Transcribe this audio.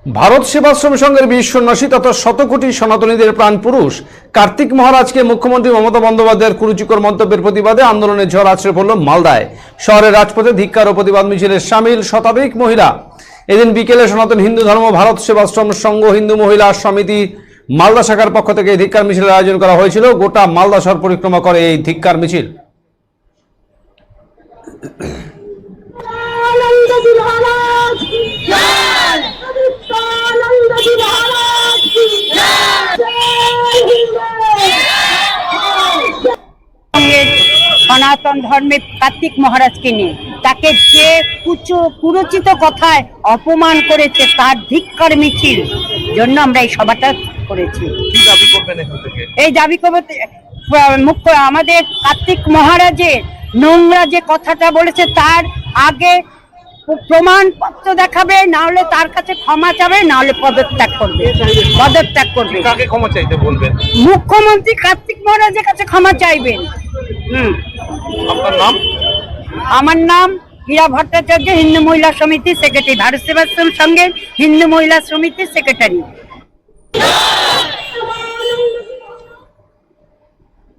ভারত সেবাশ্রম সংঘের বীর সন্ন্যাসী তথা শতকোটি সনাতনীদের প্রাণ পুরুষ কার্তিক মহারাজকে মুখ্যমন্ত্রী মমতা বন্দ্যোপাধ্যায়ের কুরুচিকর মন্তব্যের প্রতিবাদে আন্দোলনের ঝড় আছড়ে পড়ল মালদায়। শহরের রাজপথে ধিক্কার ও প্রতিবাদ মিছিলে সামিল শতাধিক মহিলা। এদিন বিকেলে সনাতন হিন্দু ধর্ম ভারত সেবাশ্রম সংঘ হিন্দু মহিলা সমিতি মালদা শাখার পক্ষ থেকে এই ধিক্কার মিছিলের আয়োজন করা হয়েছিল। গোটা মালদা শহর পরিক্রমা করে এই ধিক্কার মিছিল। সনাতন ধর্মের কার্তিক মহারাজকে নিয়ে তাকে যে কুরুচিত কথায় অপমান করেছে তার ধিক্কার মিছিল জন্য আমরা এই সভাটা করেছি। এই দাবি করতে মুখ্য আমাদের কার্তিক মহারাজের নোংরা যে কথাটা বলেছে তার আগে প্রমাণপত্র দেখাবে, না হলে তার কাছে ক্ষমা চাবে, না হলে পদত্যাগ করবে। কাকে ক্ষমা চাইতে বলবেন? মুখ্যমন্ত্রী কার্তিক মহারাজের কাছে ক্ষমা চাইবেন। আপনার নাম? আমার নাম হীরা ভট্টাচার্য, হিন্দু মহিলা সমিতি সেক্রেটারি, ভারত সেবাশ্রম সংঘের হিন্দু মহিলা সমিতির সেক্রেটারি।